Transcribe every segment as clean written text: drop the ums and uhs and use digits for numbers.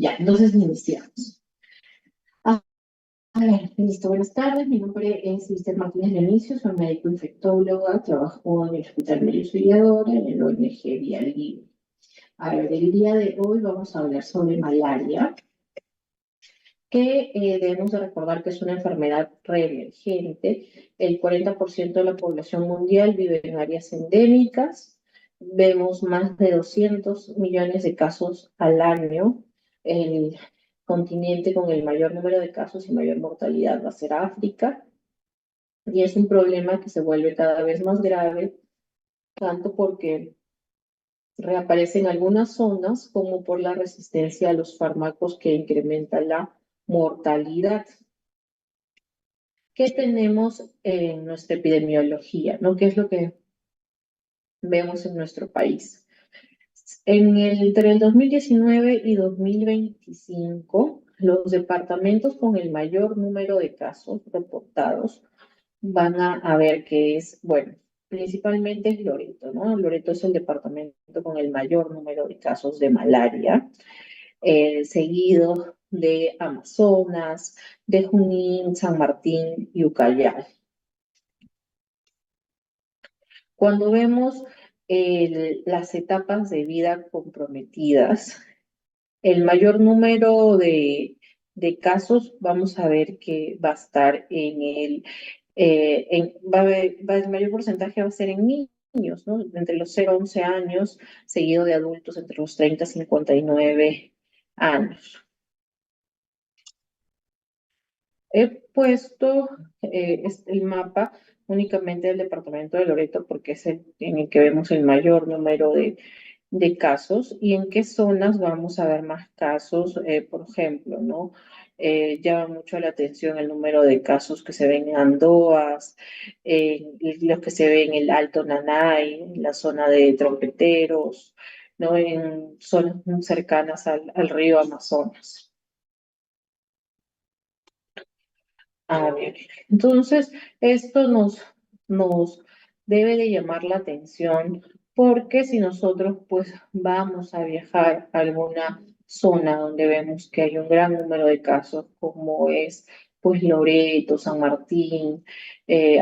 Ya, entonces iniciamos. A listo, buenas tardes. Mi nombre es Lister Martínez Dionisio, soy médico infectóloga, trabajo en el Hospital María Auxiliadora, en el ONG Vía Libre. A ver, el día de hoy vamos a hablar sobre malaria, que debemos de recordar que es una enfermedad reemergente. El 40% de la población mundial vive en áreas endémicas. Vemos más de 200 millones de casos al año. El continente con el mayor número de casos y mayor mortalidad va a ser África. Y es un problema que se vuelve cada vez más grave, tanto porque reaparece en algunas zonas como por la resistencia a los fármacos que incrementan la mortalidad. ¿Qué tenemos en nuestra epidemiología? ¿No? ¿Qué es lo que vemos en nuestro país? Entre el 2019 y 2025, los departamentos con el mayor número de casos reportados van a ver que es, bueno, principalmente es Loreto, ¿no? Loreto es el departamento con el mayor número de casos de malaria, seguido de Amazonas, de Junín, San Martín y Ucayali. Cuando vemos las etapas de vida comprometidas, el mayor número de casos, vamos a ver que va a estar el mayor porcentaje va a ser en niños, ¿no? Entre los 0 a 11 años, seguido de adultos entre los 30 y 59 años. He puesto el mapa únicamente del departamento de Loreto porque es el en el que vemos el mayor número de casos y en qué zonas vamos a ver más casos, por ejemplo, ¿no? Llama mucho la atención el número de casos que se ven en Andoas, los que se ven en el Alto Nanay, en la zona de Trompeteros, ¿no? En zonas muy cercanas al río Amazonas. A ver, entonces esto nos debe de llamar la atención porque si nosotros pues vamos a viajar a alguna zona donde vemos que hay un gran número de casos como es pues Loreto, San Martín,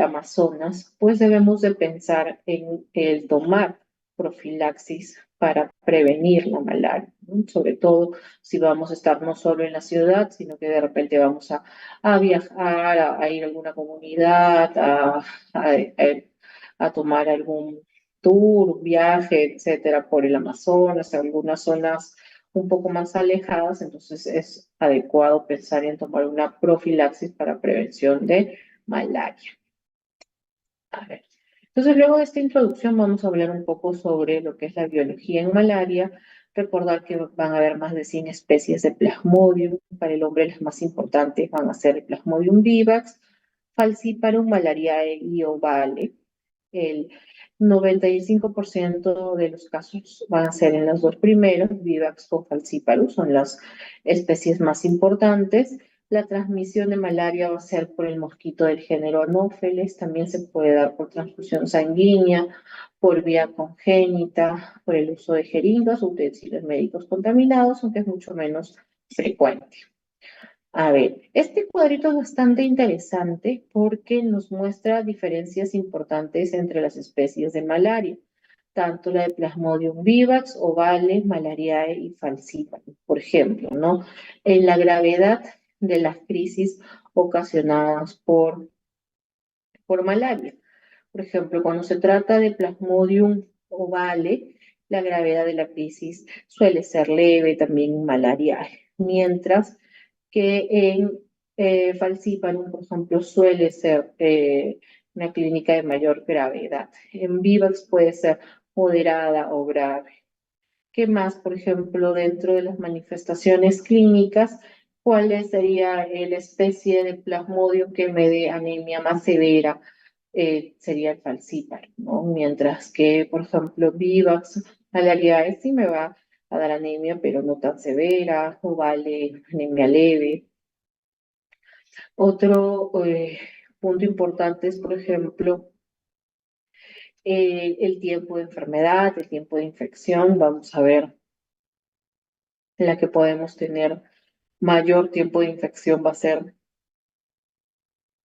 Amazonas, pues debemos de pensar en el tomar profilaxis para prevenir la malaria, ¿no? Sobre todo si vamos a estar no solo en la ciudad, sino que de repente vamos a viajar, a ir a alguna comunidad, a tomar algún tour, viaje, etcétera, por el Amazonas, algunas zonas un poco más alejadas, entonces es adecuado pensar en tomar una profilaxis para prevención de malaria. A ver. Entonces, luego de esta introducción vamos a hablar un poco sobre lo que es la biología en malaria. Recordar que van a haber más de 100 especies de Plasmodium. Para el hombre las más importantes van a ser el Plasmodium vivax, Falciparum, Malariae y Ovale. El 95% de los casos van a ser en los dos primeros, Vivax o Falciparum, son las especies más importantes. La transmisión de malaria va a ser por el mosquito del género Anopheles, también se puede dar por transfusión sanguínea, por vía congénita, por el uso de jeringas o utensilios médicos contaminados, aunque es mucho menos frecuente. A ver, este cuadrito es bastante interesante porque nos muestra diferencias importantes entre las especies de malaria, tanto la de Plasmodium vivax, ovale, malariae y falciparum, por ejemplo, ¿no? En la gravedad de las crisis ocasionadas por malaria. Por ejemplo, cuando se trata de Plasmodium ovale, la gravedad de la crisis suele ser leve, también malariae, mientras que en Falciparum, por ejemplo, suele ser una clínica de mayor gravedad. En Vivax puede ser moderada o grave. ¿Qué más, por ejemplo, dentro de las manifestaciones clínicas? ¿Cuál sería la especie de plasmodium que me dé anemia más severa? Sería el falciparum, ¿no? Mientras que, por ejemplo, Vivax, malariae sí me va a dar anemia, pero no tan severa, o vale anemia leve. Otro punto importante es, por ejemplo, el tiempo de enfermedad, el tiempo de infección. Vamos a ver en la que podemos tener mayor tiempo de infección va a ser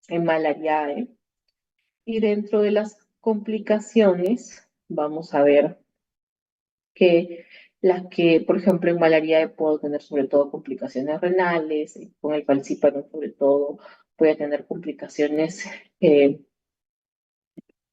en malariae. Y dentro de las complicaciones, vamos a ver que las que, por ejemplo, en malariae puedo tener sobre todo complicaciones renales, con el falciparum sobre todo voy a tener complicaciones eh,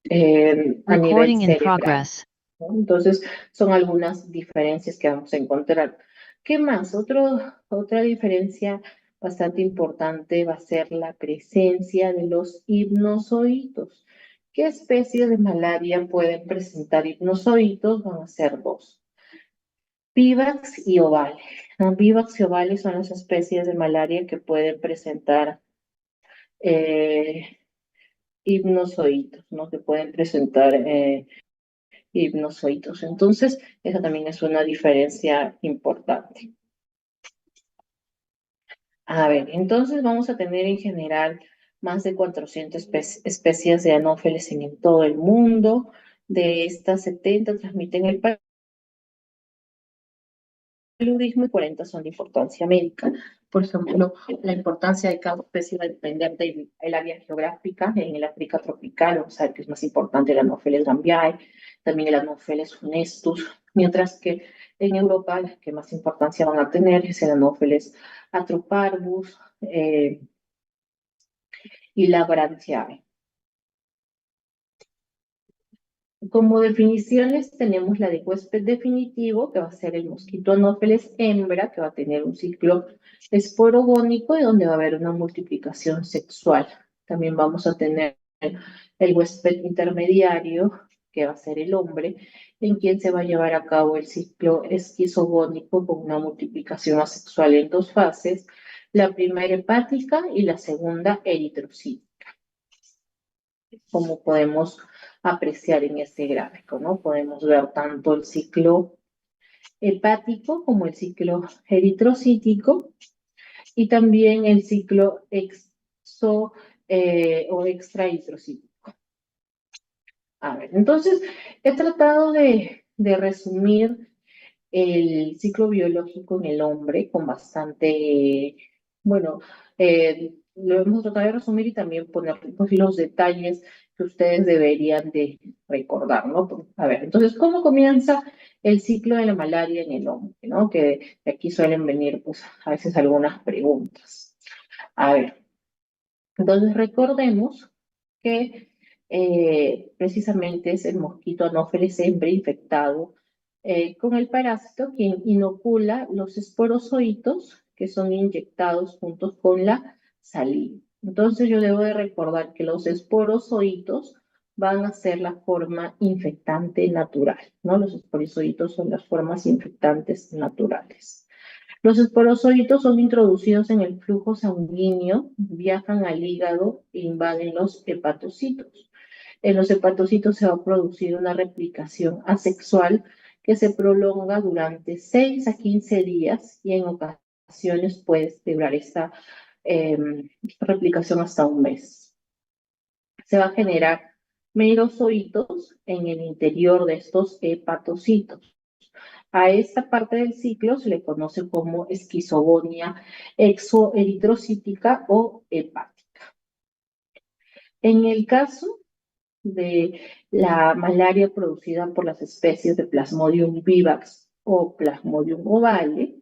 a nivel Recording in cerebral, progress. ¿no? Entonces, son algunas diferencias que vamos a encontrar. ¿Qué más? Otra diferencia bastante importante va a ser la presencia de los hipnozoitos. ¿Qué especies de malaria pueden presentar hipnozoitos? Van a ser dos: Vivax y ovales, ¿no? Vivax y ovales son las especies de malaria que pueden presentar eh, hipnozoitos, ¿no? Que pueden presentar hipnozoitos. Entonces, esa también es una diferencia importante. A ver, entonces vamos a tener en general más de 400 especies de anófeles en todo el mundo. De estas, 70 transmiten el paludismo y 40 son de importancia médica. Por ejemplo, la importancia de cada especie va a depender del área geográfica. En el África tropical, vamos a ver que es más importante el Anopheles gambiae, también el Anopheles funestus, mientras que en Europa las que más importancia van a tener es el Anopheles atroparvus y la Brandtiae. Como definiciones tenemos la de huésped definitivo, que va a ser el mosquito Anopheles hembra, que va a tener un ciclo esporogónico y donde va a haber una multiplicación sexual. También vamos a tener el huésped intermediario, que va a ser el hombre, en quien se va a llevar a cabo el ciclo esquizogónico con una multiplicación asexual en dos fases, la primera hepática y la segunda eritrocítica, como podemos apreciar en este gráfico, ¿no? Podemos ver tanto el ciclo hepático como el ciclo eritrocítico y también el ciclo o extraeritrocítico. A ver, entonces he tratado de resumir el ciclo biológico en el hombre con bastante, bueno, lo hemos tratado de resumir y también poner pues, los detalles que ustedes deberían de recordar, ¿no? A ver, entonces, ¿cómo comienza el ciclo de la malaria en el hombre, ¿no? Que de aquí suelen venir, pues, a veces algunas preguntas. A ver, entonces recordemos que precisamente es el mosquito Anopheles hembra infectado con el parásito quien inocula los esporozoitos que son inyectados juntos con la saliva. Entonces yo debo de recordar que los esporozoitos van a ser la forma infectante natural, ¿no? Los esporozoitos son las formas infectantes naturales. Los esporozoitos son introducidos en el flujo sanguíneo, viajan al hígado e invaden los hepatocitos. En los hepatocitos se va a producir una replicación asexual que se prolonga durante 6 a 15 días y en ocasiones puede durar esta replicación hasta un mes. Se va a generar merozoitos en el interior de estos hepatocitos. A esta parte del ciclo se le conoce como esquizogonia exoeritrocítica o hepática. En el caso de la malaria producida por las especies de Plasmodium vivax o Plasmodium ovale,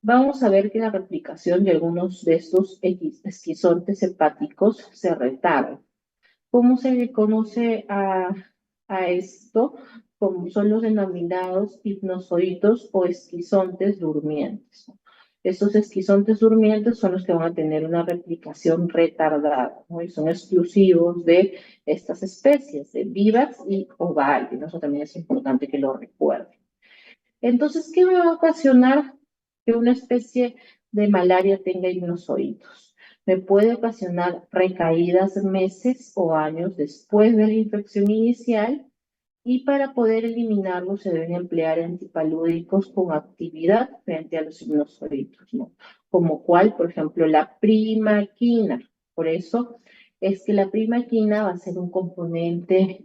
vamos a ver que la replicación de algunos de estos esquizontes hepáticos se retarda. ¿Cómo se le conoce a esto? Como son los denominados hipnozoitos o esquizontes durmientes. Estos esquizontes durmientes son los que van a tener una replicación retardada, ¿no? Y son exclusivos de estas especies, de Vivax y Ovale. Eso también es importante que lo recuerden. Entonces, ¿qué me va a ocasionar que una especie de malaria tenga hipnozoitos? Me puede ocasionar recaídas meses o años después de la infección inicial y para poder eliminarlos se deben emplear antipalúdicos con actividad frente a los hipnozoitos, ¿no? Como cuál, por ejemplo, la primaquina. Por eso es que la primaquina va a ser un componente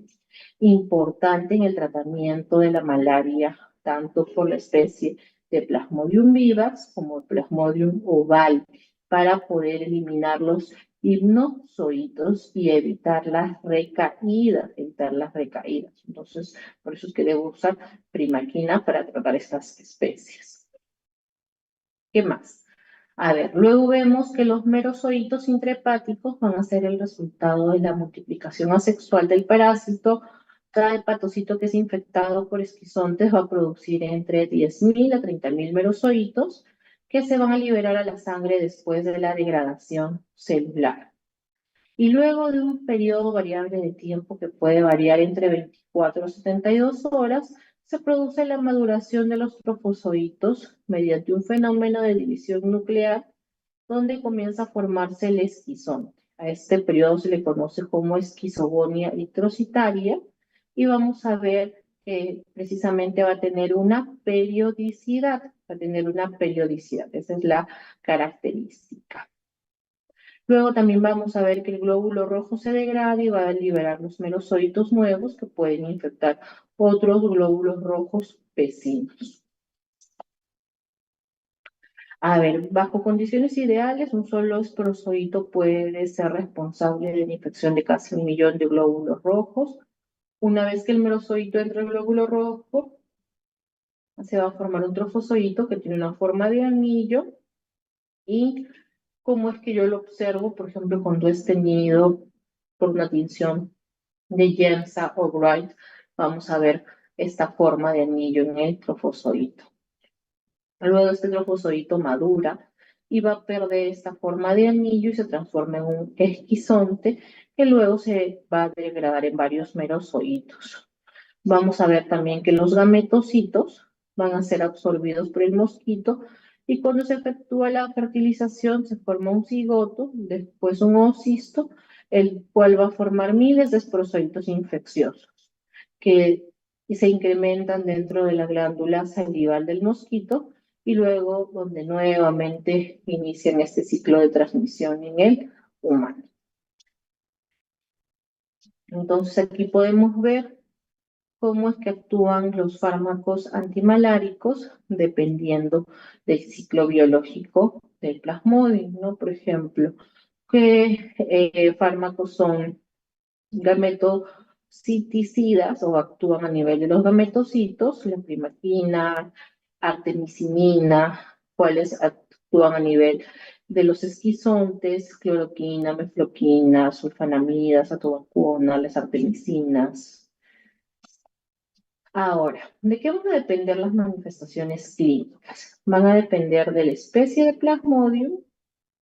importante en el tratamiento de la malaria, tanto por la especie de Plasmodium vivax como Plasmodium ovale, para poder eliminar los hipnozoitos y evitar las recaídas, Entonces, por eso es que debo usar primaquina para tratar estas especies. ¿Qué más? A ver, luego vemos que los merozoitos intrahepáticos van a ser el resultado de la multiplicación asexual del parásito. Cada hepatocito que es infectado por esquizontes va a producir entre 10.000 a 30.000 merozoitos que se van a liberar a la sangre después de la degradación celular. Y luego de un periodo variable de tiempo que puede variar entre 24 a 72 horas, se produce la maduración de los trofozoitos mediante un fenómeno de división nuclear donde comienza a formarse el esquizonte. A este periodo se le conoce como esquizogonia eritrocitaria y vamos a ver que precisamente va a tener una periodicidad, esa es la característica. Luego también vamos a ver que el glóbulo rojo se degrada y va a liberar los merozoitos nuevos que pueden infectar otros glóbulos rojos vecinos. A ver, bajo condiciones ideales, un solo esporozoito puede ser responsable de la infección de casi 1.000.000 de glóbulos rojos. Una vez que el merozoito entra al glóbulo rojo, se va a formar un trofozoito que tiene una forma de anillo. Y cómo es que yo lo observo, por ejemplo, cuando es teñido por una tinción de Gemsa o Wright, vamos a ver esta forma de anillo en el trofozoito. Luego este trofozoito madura y va a perder esta forma de anillo y se transforma en un esquizonte que luego se va a degradar en varios merozoitos. Vamos a ver también que los gametocitos van a ser absorbidos por el mosquito y cuando se efectúa la fertilización se forma un cigoto, después un oocisto, el cual va a formar miles de esporozoitos infecciosos que se incrementan dentro de la glándula salival del mosquito y luego donde nuevamente inician este ciclo de transmisión en el humano. Entonces aquí podemos ver cómo es que actúan los fármacos antimaláricos dependiendo del ciclo biológico del plasmodium, ¿no? Por ejemplo, qué fármacos son gametociticidas o actúan a nivel de los gametocitos, la primaquina, artemisinina, cuáles actúan a nivel de los esquizontes, cloroquina, mefloquina, sulfanamidas, atovaquona, las artemisinas. Ahora, ¿de qué van a depender las manifestaciones clínicas? Van a depender de la especie de Plasmodium,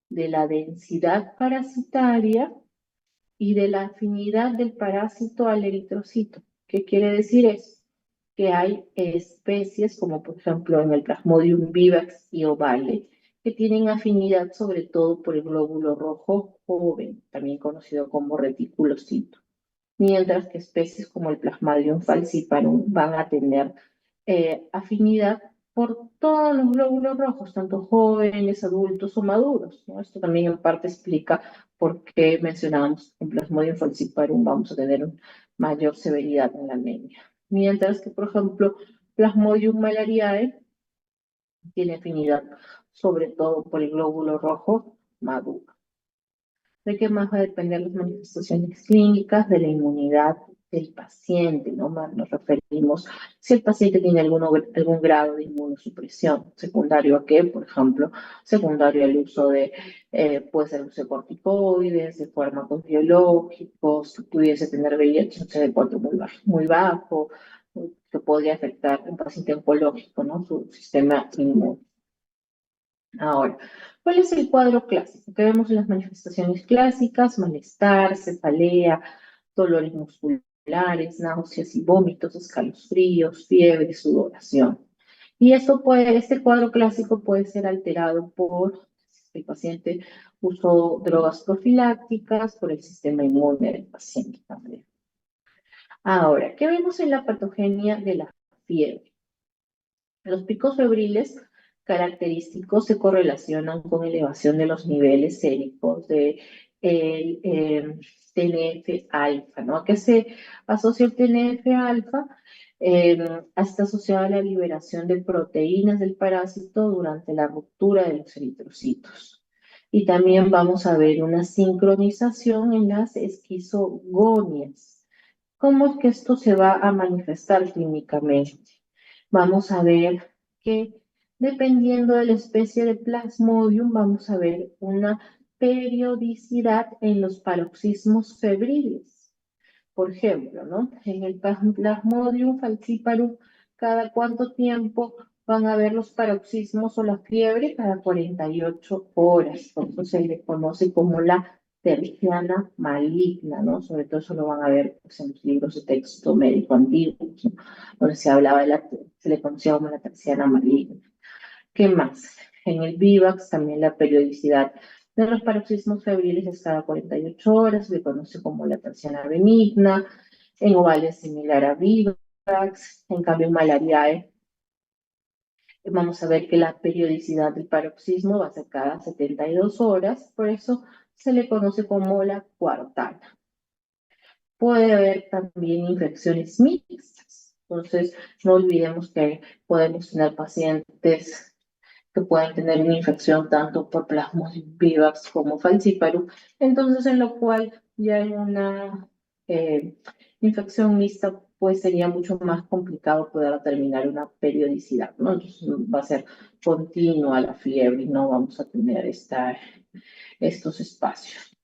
de la densidad parasitaria y de la afinidad del parásito al eritrocito. ¿Qué quiere decir eso? Que hay especies, como por ejemplo en el Plasmodium vivax y ovale, que tienen afinidad sobre todo por el glóbulo rojo joven, también conocido como reticulocito, mientras que especies como el Plasmodium falciparum van a tener afinidad por todos los glóbulos rojos, tanto jóvenes, adultos o maduros, ¿no? Esto también en parte explica por qué mencionábamos que en Plasmodium falciparum vamos a tener una mayor severidad en la anemia. Mientras que, por ejemplo, Plasmodium malariae tiene afinidad sobre todo por el glóbulo rojo maduro. ¿De qué más va a depender las manifestaciones clínicas? De la inmunidad del paciente, ¿no? Nos referimos si el paciente tiene algún grado de inmunosupresión, secundario a qué, por ejemplo, secundario al uso de, puede ser uso de corticoides, de fármacos biológicos, si pudiese tener VIH, un CD4 muy bajo, que podría afectar a un paciente oncológico, ¿no? Su sistema inmune. Ahora, ¿cuál es el cuadro clásico? Que vemos en las manifestaciones clásicas: malestar, cefalea, dolores musculares, náuseas y vómitos, escalofríos, fiebre, sudoración. Y este cuadro clásico puede ser alterado por el paciente usó drogas profilácticas, por el sistema inmune del paciente también. Ahora, ¿qué vemos en la patogenia de la fiebre? Los picos febriles característicos se correlacionan con elevación de los niveles séricos de TNF-alfa, ¿no? ¿A qué se asocia el TNF-alfa? Está asociada a la liberación de proteínas del parásito durante la ruptura de los eritrocitos. Y también vamos a ver una sincronización en las esquizogonias. ¿Cómo es que esto se va a manifestar clínicamente? Vamos a ver que dependiendo de la especie de Plasmodium, vamos a ver una periodicidad en los paroxismos febriles. Por ejemplo, ¿no? En el Plasmodium falciparum, ¿cada cuánto tiempo van a haber los paroxismos o la fiebre? Cada 48 horas. Por eso se le conoce como la terciana maligna, ¿no? Sobre todo eso lo van a ver pues, en los libros de texto médico antiguos, ¿no? Donde se hablaba se le conocía como la terciana maligna. ¿Qué más? En el Vivax también la periodicidad de los paroxismos febriles es cada 48 horas, se conoce como la terciana benigna, en ovales similar a Vivax, en cambio en malariae vamos a ver que la periodicidad del paroxismo va a ser cada 72 horas, por eso se le conoce como la cuartana. Puede haber también infecciones mixtas, entonces no olvidemos que podemos tener pacientes que pueden tener una infección tanto por Plasmodium vivax como falciparum, entonces en lo cual ya en una eh, infección mixta pues sería mucho más complicado poder determinar una periodicidad, ¿no? Entonces va a ser continua la fiebre y no vamos a tener estos espacios.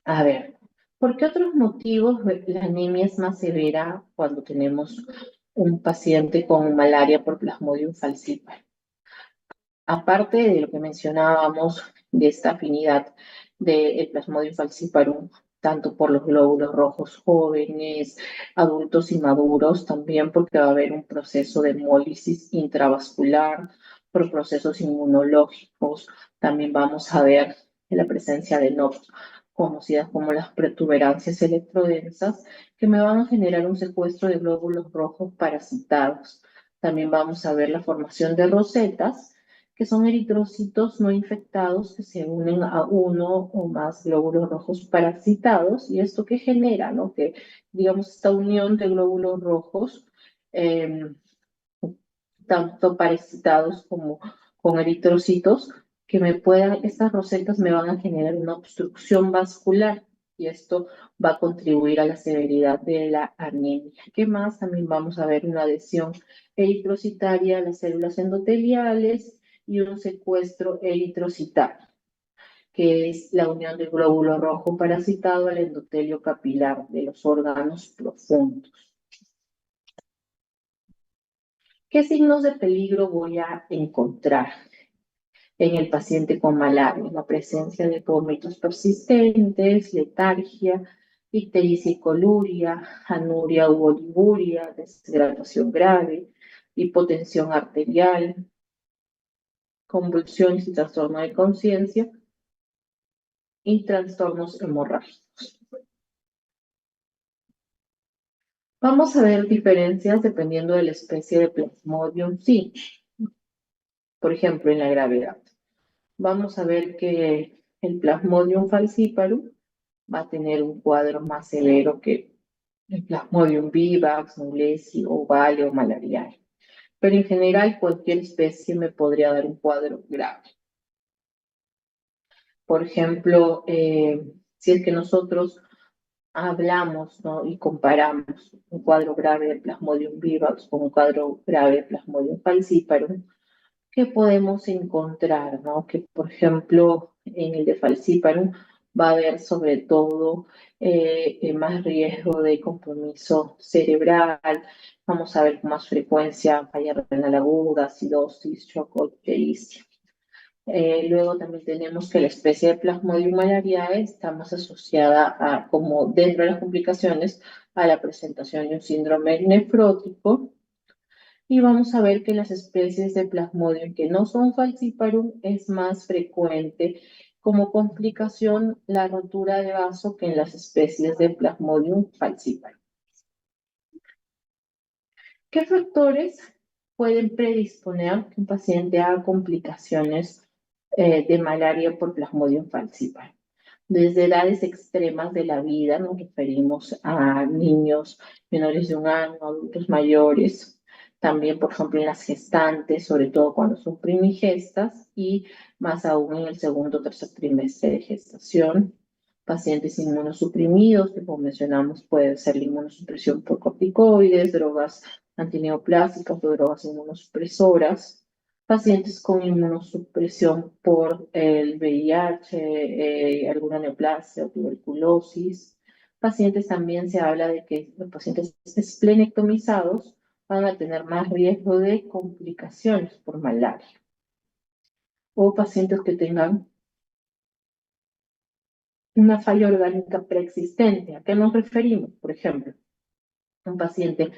A ver, ¿por qué otros motivos la anemia es más severa cuando tenemos un paciente con malaria por Plasmodium falciparum? Aparte de lo que mencionábamos de esta afinidad del Plasmodium falciparum, tanto por los glóbulos rojos jóvenes, adultos y maduros, también porque va a haber un proceso de hemólisis intravascular, por procesos inmunológicos, también vamos a ver la presencia de NOx, conocidas como las protuberancias electrodensas, que me van a generar un secuestro de glóbulos rojos parasitados. También vamos a ver la formación de rosetas, que son eritrocitos no infectados que se unen a uno o más glóbulos rojos parasitados, y esto que genera, ¿no? Que, digamos, esta unión de glóbulos rojos, eh, tanto parasitados como con eritrocitos, que estas rosetas me van a generar una obstrucción vascular, y esto va a contribuir a la severidad de la anemia. ¿Qué más? También vamos a ver una adhesión eritrocitaria a las células endoteliales, y un secuestro eritrocitario, que es la unión del glóbulo rojo parasitado al endotelio capilar de los órganos profundos. ¿Qué signos de peligro voy a encontrar en el paciente con malaria? La presencia de vómitos persistentes, letargia, ictericia y coluria, anuria u oliguria, deshidratación grave, hipotensión arterial, convulsiones y trastorno de conciencia, y trastornos hemorrágicos. Vamos a ver diferencias dependiendo de la especie de Plasmodium, sí. Por ejemplo, en la gravedad. Vamos a ver que el Plasmodium falciparum va a tener un cuadro más severo que el Plasmodium vivax, nulesi, ovale o malariae. Pero en general, cualquier especie me podría dar un cuadro grave. Por ejemplo, si es que nosotros hablamos, ¿no? Y comparamos un cuadro grave de Plasmodium vivax con un cuadro grave de Plasmodium falciparum, ¿qué podemos encontrar, ¿no? Que, por ejemplo, en el de falciparum va a haber sobre todo más riesgo de compromiso cerebral, vamos a ver con más frecuencia falla renal aguda, acidosis, shock o ictericia. Luego también tenemos que la especie de Plasmodium malariae está más asociada a, como dentro de las complicaciones, a la presentación de un síndrome nefrótico. Y vamos a ver que las especies de Plasmodium que no son falciparum es más frecuente como complicación la rotura de vaso que en las especies de Plasmodium falciparum. ¿Qué factores pueden predisponer que un paciente haga complicaciones de malaria por Plasmodium falciparum? Desde edades extremas de la vida nos referimos a niños menores de 1 año, adultos mayores, también, por ejemplo, en las gestantes, sobre todo cuando son primigestas, y más aún en el segundo o tercer trimestre de gestación. Pacientes inmunosuprimidos, que como mencionamos puede ser la inmunosupresión por corticoides, drogas antineoplásicas o drogas inmunosupresoras. Pacientes con inmunosupresión por el VIH, alguna neoplasia o tuberculosis. Pacientes también se habla de que los pacientes esplenectomizados van a tener más riesgo de complicaciones por malaria. O pacientes que tengan una falla orgánica preexistente. ¿A qué nos referimos? Por ejemplo, un paciente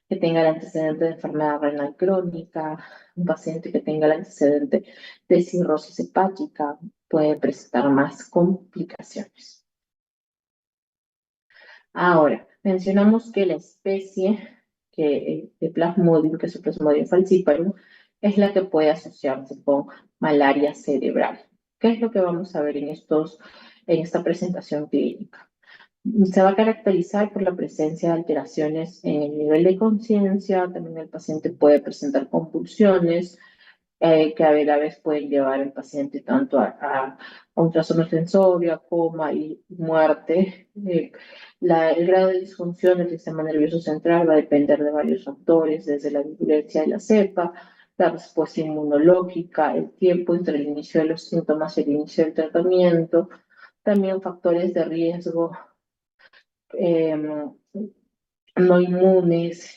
que tenga el antecedente de enfermedad renal crónica, un paciente que tenga el antecedente de cirrosis hepática, puede presentar más complicaciones. Ahora, mencionamos que la especie de Plasmodium, que es el Plasmodium falciparum, es la que puede asociarse con malaria cerebral. ¿Qué es lo que vamos a ver en esta presentación clínica? Se va a caracterizar por la presencia de alteraciones en el nivel de conciencia, también el paciente puede presentar convulsiones, que a la vez pueden llevar al paciente tanto a un trastorno sensorio, a coma y muerte. El grado de disfunción del sistema nervioso central va a depender de varios factores, desde la virulencia de la cepa, la respuesta inmunológica, el tiempo entre el inicio de los síntomas y el inicio del tratamiento, también factores de riesgo no inmunes,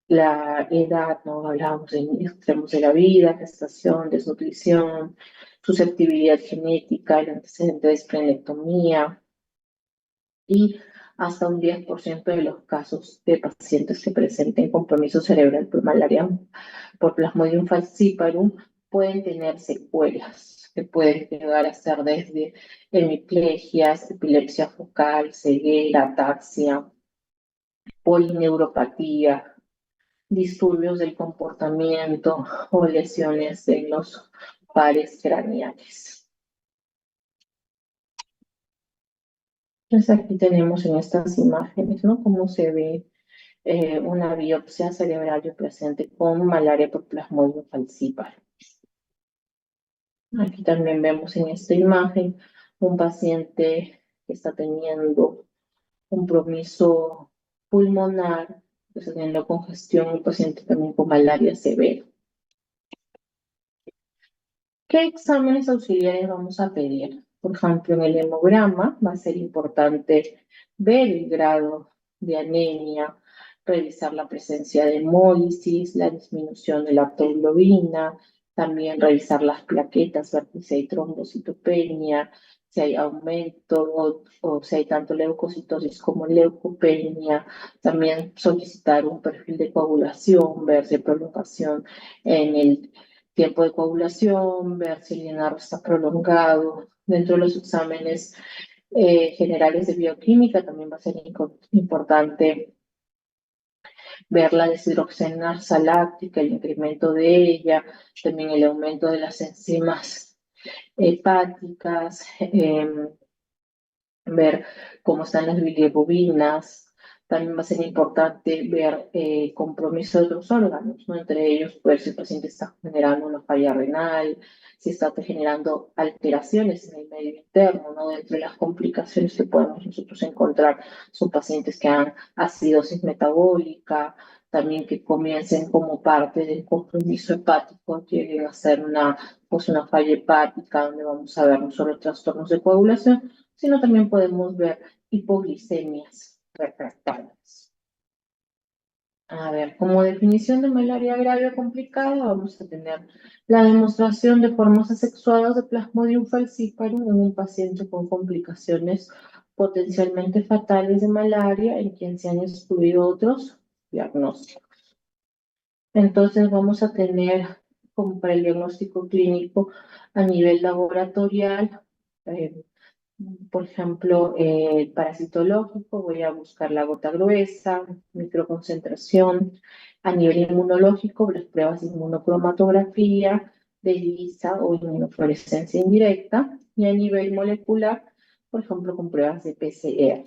la edad, ¿no? Hablábamos de extremos de la vida, gestación, desnutrición, susceptibilidad genética, el antecedente de esplenectomía y hasta un 10% de los casos de pacientes que presenten compromiso cerebral por malaria por Plasmodium falciparum pueden tener secuelas que pueden llegar a ser desde hemiplegias, epilepsia focal, ceguera, ataxia, polineuropatía, disturbios del comportamiento o lesiones en los pares craneales. Entonces aquí tenemos en estas imágenes, ¿no? Cómo se ve una biopsia cerebral presente con malaria por Plasmodium falciparum. Aquí también vemos en esta imagen un paciente que está teniendo compromiso pulmonar, que está teniendo congestión, un paciente también con malaria severa. ¿Qué exámenes auxiliares vamos a pedir? Por ejemplo, en el hemograma va a ser importante ver el grado de anemia, revisar la presencia de hemólisis, la disminución de la hemoglobina, también revisar las plaquetas, ver si hay trombocitopenia, si hay aumento o si hay tanto leucocitosis como leucopenia, también solicitar un perfil de coagulación, ver si hay prolongación en el tiempo de coagulación, ver si el llenado está prolongado. Dentro de los exámenes generales de bioquímica también va a ser importante ver la deshidrogenasa láctica, el incremento de ella, también el aumento de las enzimas hepáticas, ver cómo están las bilirrubinas. También va a ser importante ver compromiso de otros órganos, ¿no? Entre ellos, ver si el paciente está generando una falla renal, si está generando alteraciones en el medio interno, ¿no? Dentro de las complicaciones que podemos nosotros encontrar son pacientes que han acidosis metabólica, también que comiencen como parte del compromiso hepático, lleguen a ser una falla hepática, donde vamos a ver no solo trastornos de coagulación, sino también podemos ver hipoglicemias refractarias. A ver, como definición de malaria grave o complicada, vamos a tener la demostración de formas asexuadas de Plasmodium falciparum en un paciente con complicaciones potencialmente fatales de malaria en quien se han excluido otros diagnósticos. Entonces vamos a tener como para el diagnóstico clínico a nivel laboratorial, por ejemplo, el parasitológico, voy a buscar la gota gruesa, microconcentración. A nivel inmunológico, las pruebas de inmunocromatografía, de ELISA o inmunofluorescencia indirecta, y a nivel molecular, por ejemplo, con pruebas de PCR.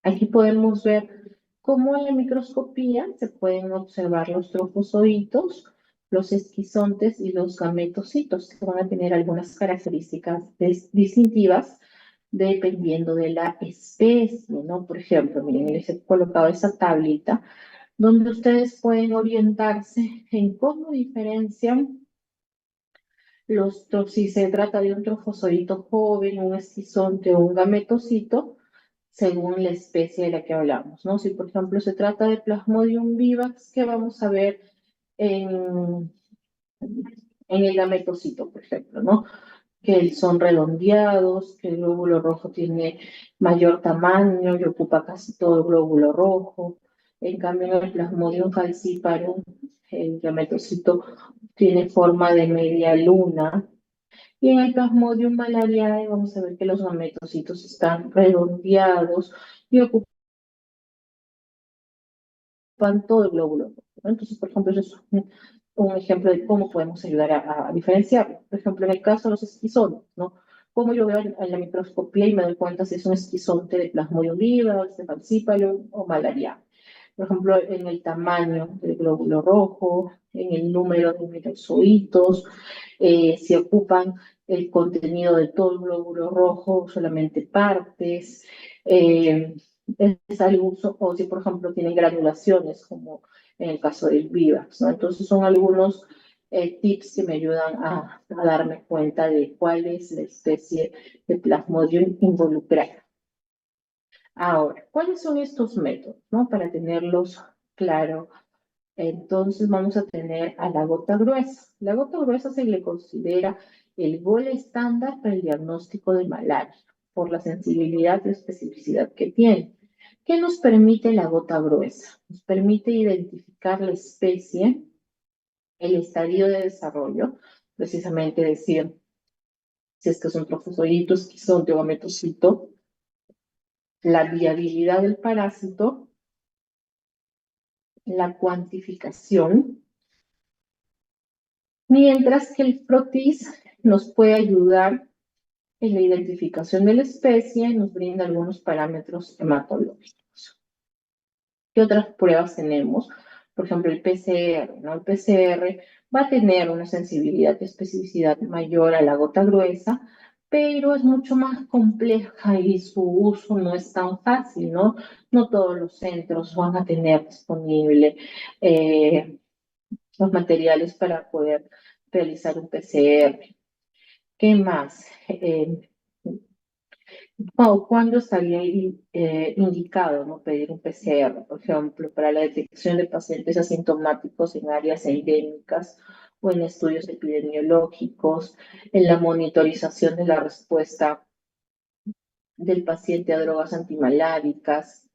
Aquí podemos ver cómo en la microscopía se pueden observar los trofozoitos, los esquizontes y los gametocitos, que van a tener algunas características distintivas dependiendo de la especie, ¿no? Por ejemplo, miren, les he colocado esa tablita donde ustedes pueden orientarse en cómo diferencian si se trata de un trofozoito joven, un esquizonte o un gametocito, según la especie de la que hablamos, ¿no? Si, por ejemplo, se trata de Plasmodium vivax, ¿qué vamos a ver en, en el gametocito, por ejemplo, ¿no? Que son redondeados, que el glóbulo rojo tiene mayor tamaño y ocupa casi todo el glóbulo rojo. En cambio, en el Plasmodium falciparum, el gametocito tiene forma de media luna. Y en el Plasmodium malariae vamos a ver que los gametocitos están redondeados y ocupan todo el glóbulo rojo, ¿no? Entonces, por ejemplo, eso es un ejemplo de cómo podemos ayudar a diferenciarlo. Por ejemplo, en el caso de los esquizontes, ¿no? Cómo yo veo en la microscopía y me doy cuenta si es un esquizonte de Plasmodium vivax, de falciparum o malaria. Por ejemplo, en el tamaño del glóbulo rojo, en el número de merozoitos, si ocupan el contenido de todo el glóbulo rojo, solamente partes, es algo, o si por ejemplo tienen granulaciones, como en el caso del Vivax, ¿no? Entonces son algunos tips que me ayudan a darme cuenta de cuál es la especie de Plasmodium involucrada. Ahora, ¿cuáles son estos métodos, no? Para tenerlos claro. Entonces vamos a tener a la gota gruesa. La gota gruesa se le considera el gol estándar para el diagnóstico de malaria por la sensibilidad y especificidad que tiene. ¿Qué nos permite la gota gruesa? Nos permite identificar la especie, el estadio de desarrollo, precisamente decir si es que es un trofozoito, esquizonte o gametocito, la viabilidad del parásito, la cuantificación, mientras que el PROTIS nos puede ayudar en la identificación de la especie y nos brinda algunos parámetros hematológicos. ¿Qué otras pruebas tenemos? Por ejemplo, el PCR, ¿no? El PCR va a tener una sensibilidad y especificidad mayor a la gota gruesa, pero es mucho más compleja y su uso no es tan fácil, ¿no? No todos los centros van a tener disponible los materiales para poder realizar un PCR. ¿Qué más? ¿Cuándo estaría indicado, ¿no? Pedir un PCR, por ejemplo, para la detección de pacientes asintomáticos en áreas endémicas o en estudios epidemiológicos, en la monitorización de la respuesta del paciente a drogas antimaláricas,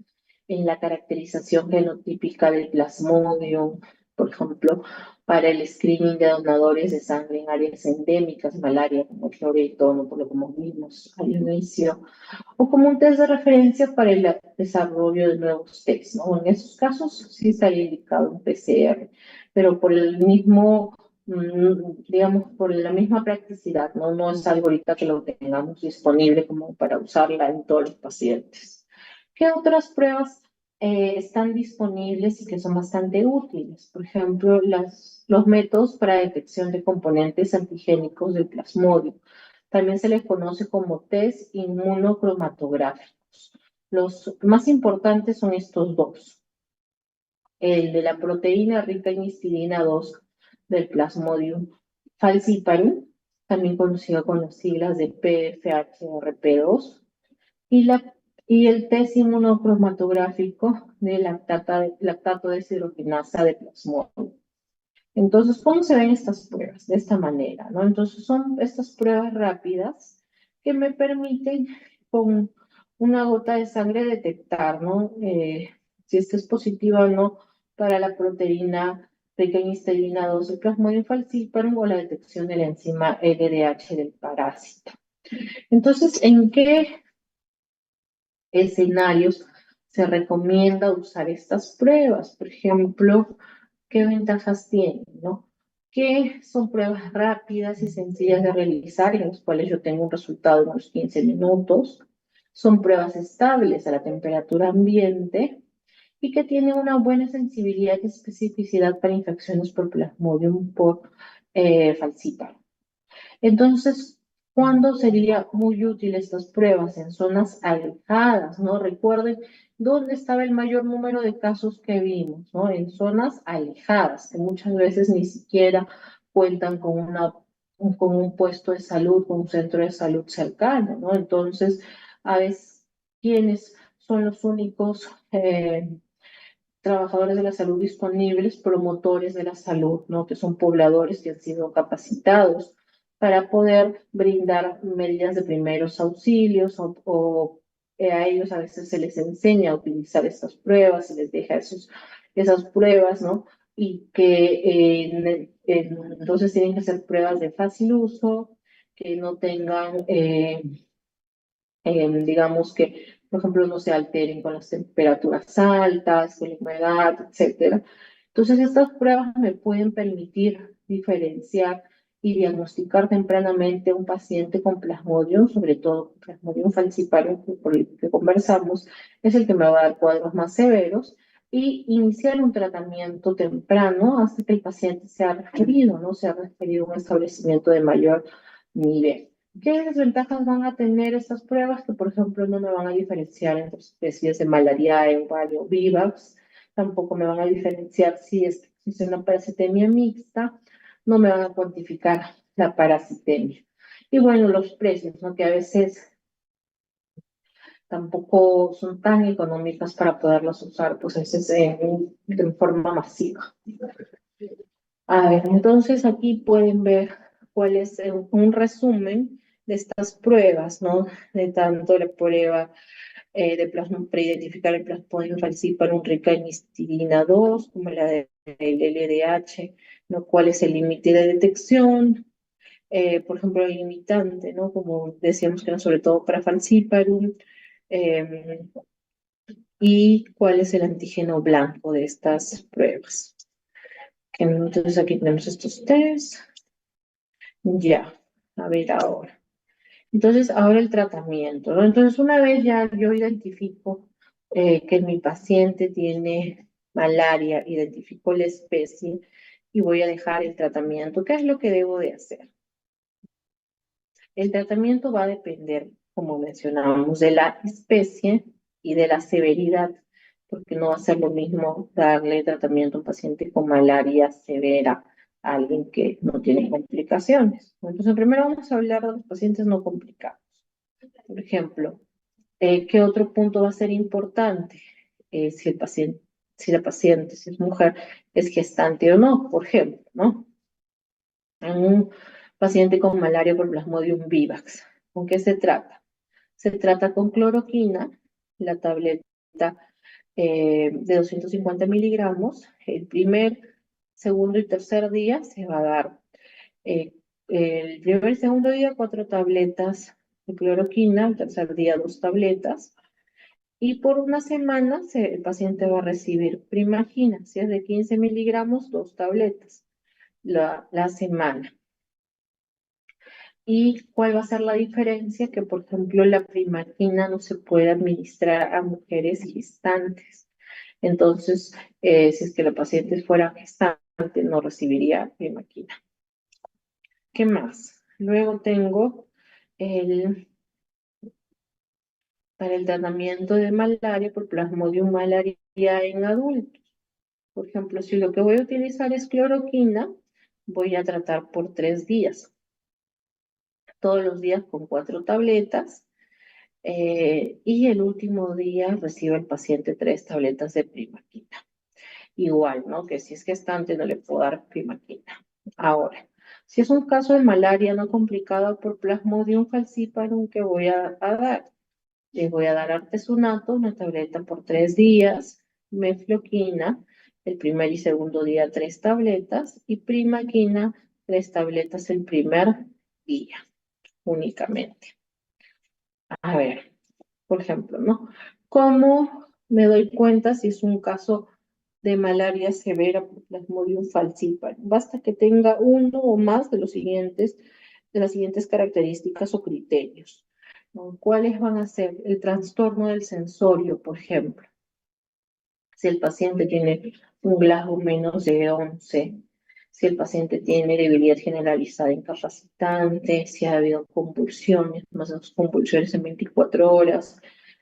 en la caracterización genotípica del plasmodium, por ejemplo, para el screening de donadores de sangre en áreas endémicas, malaria, como Loreto, no por lo como vimos al inicio, o como un test de referencia para el desarrollo de nuevos tests, ¿no? En esos casos sí estaría indicado un PCR, pero por el mismo, digamos, por la misma practicidad, ¿no? No es algo ahorita que lo tengamos disponible como para usarla en todos los pacientes. ¿Qué otras pruebas están disponibles y que son bastante útiles? Por ejemplo, los métodos para detección de componentes antigénicos del plasmodio. También se les conoce como test inmunocromatográficos. Los más importantes son estos dos. El de la proteína rica en histidina 2 del Plasmodium falciparum, también conocido con las siglas de PFHRP2, y el test inmunocromatográfico de lactato deshidrogenasa de Plasmodium. Entonces, ¿cómo se ven estas pruebas? De esta manera, ¿no? Entonces, son estas pruebas rápidas que me permiten con una gota de sangre detectar, ¿no? Si es que es positiva o no para la proteína rica en histidina 2 del Plasmodium falciparum o la detección de la enzima LDH del parásito. Entonces, ¿en qué escenarios se recomienda usar estas pruebas? Por ejemplo, ¿qué ventajas tienen, no? que son pruebas rápidas y sencillas de realizar, en las cuales yo tengo un resultado en unos 15 minutos. Son pruebas estables a la temperatura ambiente y que tienen una buena sensibilidad y especificidad para infecciones por Plasmodium por falciparum. Entonces, ¿cuándo sería muy útil estas pruebas? En zonas alejadas, ¿no? Recuerden dónde estaba el mayor número de casos que vimos, ¿no? En zonas alejadas, que muchas veces ni siquiera cuentan con con un puesto de salud, con un centro de salud cercano, ¿no? Entonces, a veces, ¿quiénes son los únicos trabajadores de la salud disponibles, promotores de la salud, ¿no? Que son pobladores que han sido capacitados para poder brindar medidas de primeros auxilios a ellos a veces se les enseña a utilizar estas pruebas, se les deja esas pruebas, ¿no? Y que entonces tienen que ser pruebas de fácil uso, que no tengan digamos que, por ejemplo, no se alteren con las temperaturas altas, con la humedad, etcétera. Entonces, estas pruebas me pueden permitir diferenciar y diagnosticar tempranamente a un paciente con Plasmodium, sobre todo Plasmodium falciparum, por el que conversamos, es el que me va a dar cuadros más severos, y iniciar un tratamiento temprano hasta que el paciente sea referido, ¿no? Sea referido a un establecimiento de mayor nivel. ¿Qué desventajas van a tener estas pruebas? Que, por ejemplo, no me van a diferenciar entre especies de malaria, ovario, vivax. Tampoco me van a diferenciar si existe una parasitemia mixta. No me van a cuantificar la parasitemia. Y bueno, los precios, ¿no? Que a veces tampoco son tan económicas para poderlos usar, pues es de forma masiva. A ver, entonces aquí pueden ver cuál es un resumen de estas pruebas, ¿no? De tanto la prueba para identificar el Plasmodium falciparum rica en histidina 2, como la del LDH, ¿no? ¿Cuál es el límite de detección? Por ejemplo, el limitante, ¿no? Como decíamos que era sobre todo para falciparum, eh, y cuál es el antígeno blanco de estas pruebas. Entonces aquí tenemos estos test. Ya, a ver ahora. Entonces, ahora el tratamiento, ¿no? Entonces, una vez ya yo identifico que mi paciente tiene malaria, identifico la especie y voy a dejar el tratamiento, ¿qué es lo que debo de hacer? El tratamiento va a depender, como mencionábamos, de la especie y de la severidad, porque no va a ser lo mismo darle tratamiento a un paciente con malaria severa a alguien que no tiene complicaciones. Entonces, primero vamos a hablar de los pacientes no complicados. Por ejemplo, ¿qué otro punto va a ser importante? Si el paciente, si la paciente, si es mujer, es gestante o no, por ejemplo, ¿no? En un paciente con malaria por Plasmodium vivax. ¿Con qué se trata? Se trata con cloroquina, la tableta de 250 miligramos. El primer, segundo y tercer día se va a dar. eh, el primer y segundo día, 4 tabletas de cloroquina, el tercer día, 2 tabletas. Y por una semana el paciente va a recibir Primagina, si es de 15 miligramos, 2 tabletas la semana. ¿Y cuál va a ser la diferencia? Que, por ejemplo, la Primagina no se puede administrar a mujeres gestantes. Entonces, si es que la paciente fuera gestante, no recibiría Primagina. ¿Qué más? Luego tengo para el tratamiento de malaria por Plasmodium malaria en adultos. Por ejemplo, si lo que voy a utilizar es cloroquina, voy a tratar por 3 días. Todos los días con 4 tabletas. Y el último día recibe el paciente 3 tabletas de primaquina. Igual, ¿no? Que si es gestante no le puedo dar primaquina. Ahora, si es un caso de malaria no complicado por Plasmodium falciparum, ¿qué voy a dar? Le voy a dar artesunato, 1 tableta por 3 días, mefloquina, el primer y segundo día 3 tabletas, y primaquina, 3 tabletas el primer día únicamente. A ver, por ejemplo, ¿no? ¿Cómo me doy cuenta si es un caso de malaria severa por Plasmodium falciparum. Basta que tenga uno o más de las siguientes características o criterios, ¿no? ¿Cuáles van a ser? El trastorno del sensorio, por ejemplo. Si el paciente tiene un Glasgow menos de 11, si el paciente tiene debilidad generalizada incapacitante, si ha habido convulsiones, más de 2 convulsiones en 24 horas,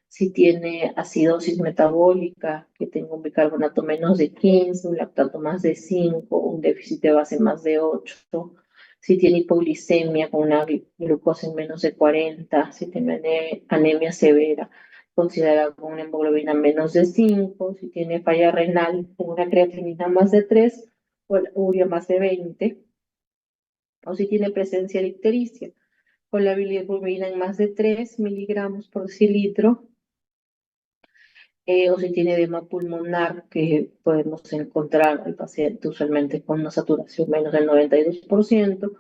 si tiene acidosis metabólica, que tenga un bicarbonato menos de 15, un lactato más de 5, un déficit de base más de 8, si tiene hipoglicemia con una glucosa en menos de 40, si tiene anemia severa considerada con una hemoglobina menos de 5, si tiene falla renal con una creatinina más de 3 o la urea más de 20, o si tiene presencia de ictericia con la bilirrubina en más de 3 miligramos por decilitro, o si tiene edema pulmonar, que podemos encontrar al paciente usualmente con una saturación menos del 92%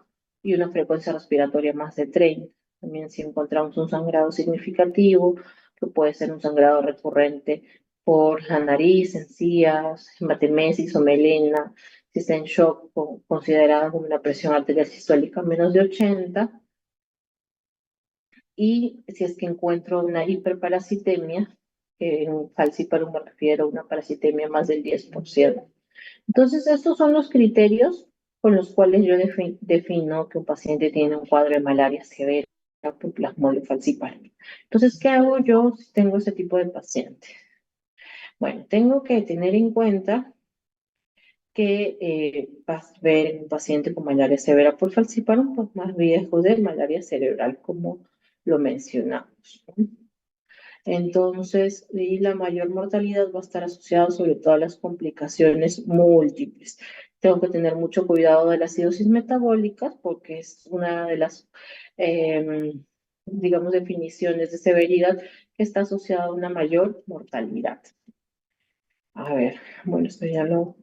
y una frecuencia respiratoria más de 30. También si encontramos un sangrado significativo, que puede ser un sangrado recurrente por la nariz, encías, hematemesis o melena, si está en shock, considerada como una presión arterial sistólica menos de 80, y si es que encuentro una hiperparasitemia, en falciparum me refiero a una parasitemia más del 10%. Entonces, estos son los criterios con los cuales yo defino que un paciente tiene un cuadro de malaria severa por Plasmodium falciparum. Entonces, ¿qué hago yo si tengo ese tipo de paciente? Bueno, tengo que tener en cuenta que vas a ver en un paciente con malaria severa por falciparum, pues más riesgo de malaria cerebral, como lo mencionamos, ¿no? Entonces, y la mayor mortalidad va a estar asociada sobre todo a las complicaciones múltiples. Tengo que tener mucho cuidado de las acidosis metabólicas porque es una de las, digamos, definiciones de severidad que está asociada a una mayor mortalidad. A ver, bueno, esto ya lo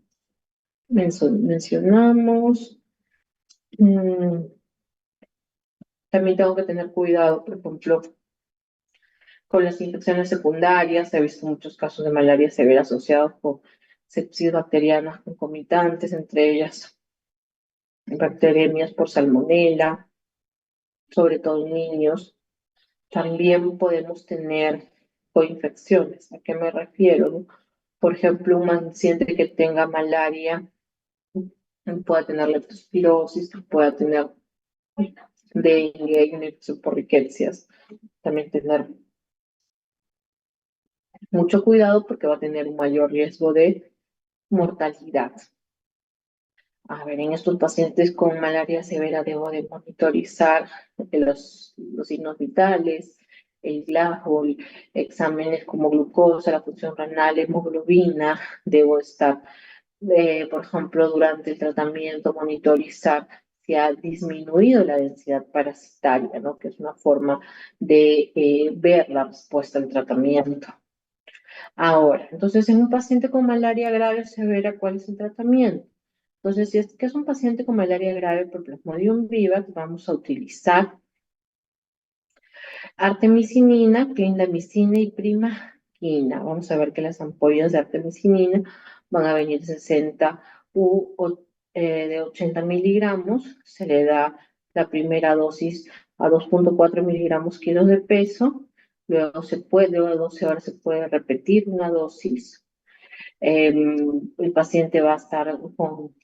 mencionamos. Mm, También tengo que tener cuidado, por ejemplo, con las infecciones secundarias. He visto muchos casos de malaria severa asociados con sepsis bacterianas concomitantes, entre ellas bacteriemias por salmonela, sobre todo en niños. También podemos tener coinfecciones. ¿A qué me refiero, no? Por ejemplo, un paciente que tenga malaria pueda tener leptospirosis, pueda tener dengue, una infección por riquecias. También tener mucho cuidado porque va a tener un mayor riesgo de mortalidad. A ver, en estos pacientes con malaria severa debo de monitorizar los signos vitales, el Glasgow, exámenes como glucosa, la función renal, hemoglobina. Debo estar, por ejemplo, durante el tratamiento, monitorizar si ha disminuido la densidad parasitaria, ¿no? Que es una forma de ver la respuesta al tratamiento. Ahora, entonces, en un paciente con malaria grave severa, ¿cuál es el tratamiento? Entonces, si es que es un paciente con malaria grave por Plasmodium vivax, vamos a utilizar artemisinina, clindamicina y primaquina. Vamos a ver que las ampollas de artemisinina van a venir de 60 de 80 miligramos. Se le da la primera dosis a 2,4 miligramos kilos de peso. Luego luego de 12 horas se puede repetir una dosis. El paciente va a estar con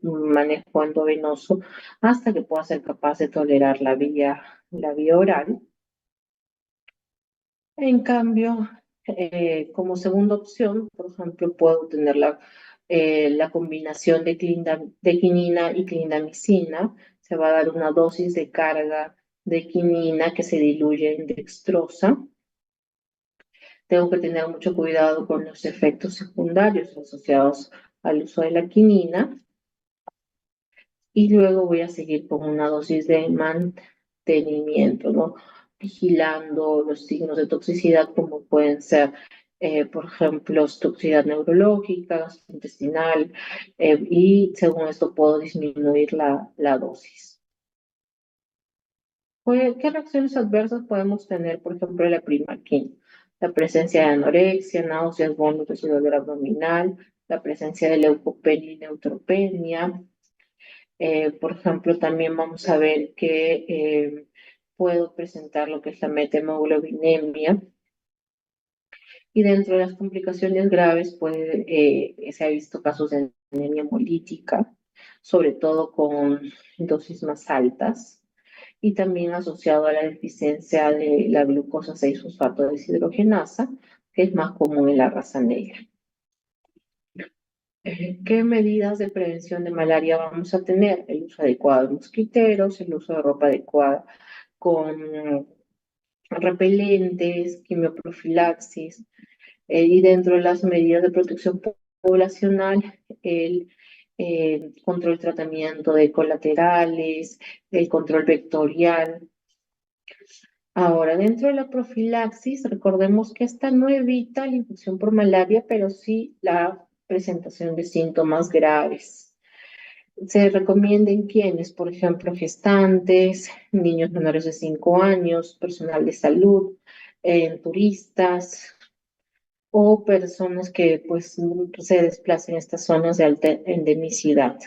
manejo endovenoso hasta que pueda ser capaz de tolerar la vía oral. En cambio, como segunda opción, por ejemplo, puedo tener la combinación de quinina y clindamicina. Se va a dar una dosis de carga de quinina que se diluye en dextrosa. Tengo que tener mucho cuidado con los efectos secundarios asociados al uso de la quinina. Y luego voy a seguir con una dosis de mantenimiento, ¿no? Vigilando los signos de toxicidad como pueden ser, por ejemplo, toxicidad neurológica, gastrointestinal, y según esto puedo disminuir la dosis. ¿Qué reacciones adversas podemos tener, por ejemplo, la primaquina? La presencia de anorexia, náuseas, vómitos y dolor abdominal, la presencia de leucopenia y neutropenia. Por ejemplo, también vamos a ver que puedo presentar lo que es la methemoglobinemia. Y dentro de las complicaciones graves, se ha visto casos de anemia hemolítica, sobre todo con dosis más altas, y también asociado a la deficiencia de la glucosa 6-fosfato deshidrogenasa, que es más común en la raza negra. ¿Qué medidas de prevención de malaria vamos a tener? El uso adecuado de mosquiteros, el uso de ropa adecuada con repelentes, quimioprofilaxis, y dentro de las medidas de protección poblacional, el control tratamiento de colaterales, el control vectorial. Ahora, dentro de la profilaxis, recordemos que esta no evita la infección por malaria, pero sí la presentación de síntomas graves. Se recomienda en quienes, por ejemplo, gestantes, niños menores de 5 años, personal de salud, turistas o personas que pues se desplacen a estas zonas de alta endemicidad.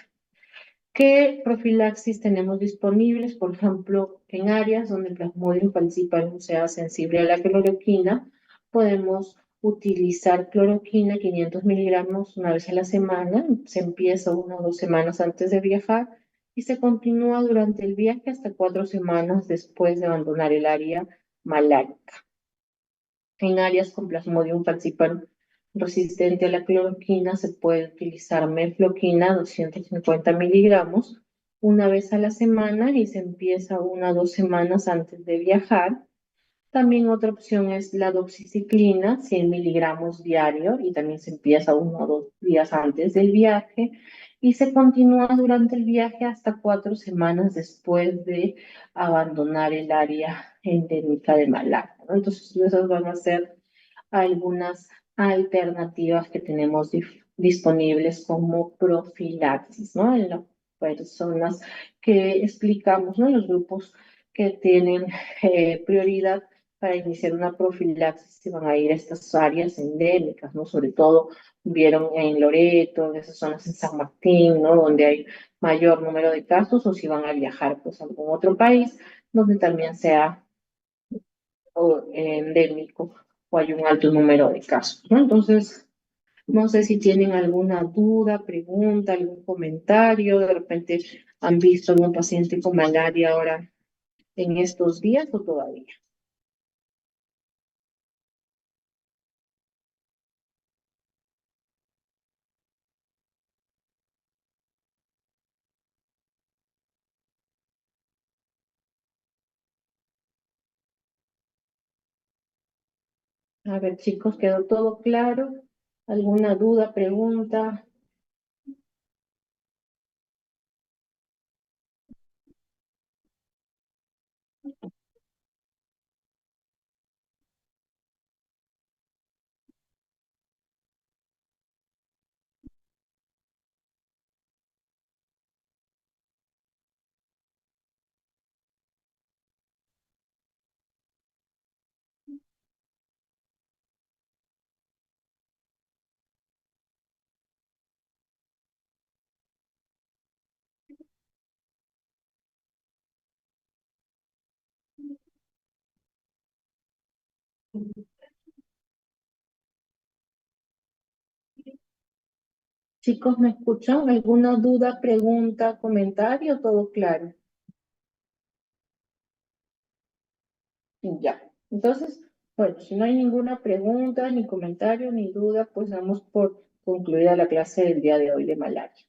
¿Qué profilaxis tenemos disponibles? Por ejemplo, en áreas donde el Plasmodium falciparum sea sensible a la cloroquina, podemos utilizar cloroquina 500 miligramos una vez a la semana. Se empieza 1 o 2 semanas antes de viajar y se continúa durante el viaje hasta 4 semanas después de abandonar el área malárica. En áreas con Plasmodium falciparum resistente a la cloroquina se puede utilizar mefloquina 250 miligramos una vez a la semana y se empieza 1 o 2 semanas antes de viajar. También otra opción es la doxiciclina, 100 miligramos diario, y también se empieza 1 o 2 días antes del viaje y se continúa durante el viaje hasta 4 semanas después de abandonar el área endémica de malaria, ¿no? Entonces, esas van a ser algunas alternativas que tenemos disponibles como profilaxis, ¿no? En las personas que explicamos, ¿no? Los grupos que tienen prioridad para iniciar una profilaxis y van a ir a estas áreas endémicas, ¿no? Sobre todo vieron en Loreto, en esas zonas en San Martín, ¿no? Donde hay mayor número de casos, o si van a viajar pues a algún otro país donde también sea endémico o hay un alto número de casos, ¿no? Entonces, no sé si tienen alguna duda, pregunta, algún comentario, de repente han visto algún paciente con malaria ahora en estos días o todavía. A ver, chicos, ¿quedó todo claro? ¿Alguna duda, pregunta? Chicos, ¿me escuchan? ¿Alguna duda, pregunta, comentario? ¿Todo claro? Ya. Entonces, bueno, si no hay ninguna pregunta, ni comentario, ni duda, pues damos por concluida la clase del día de hoy de malaria.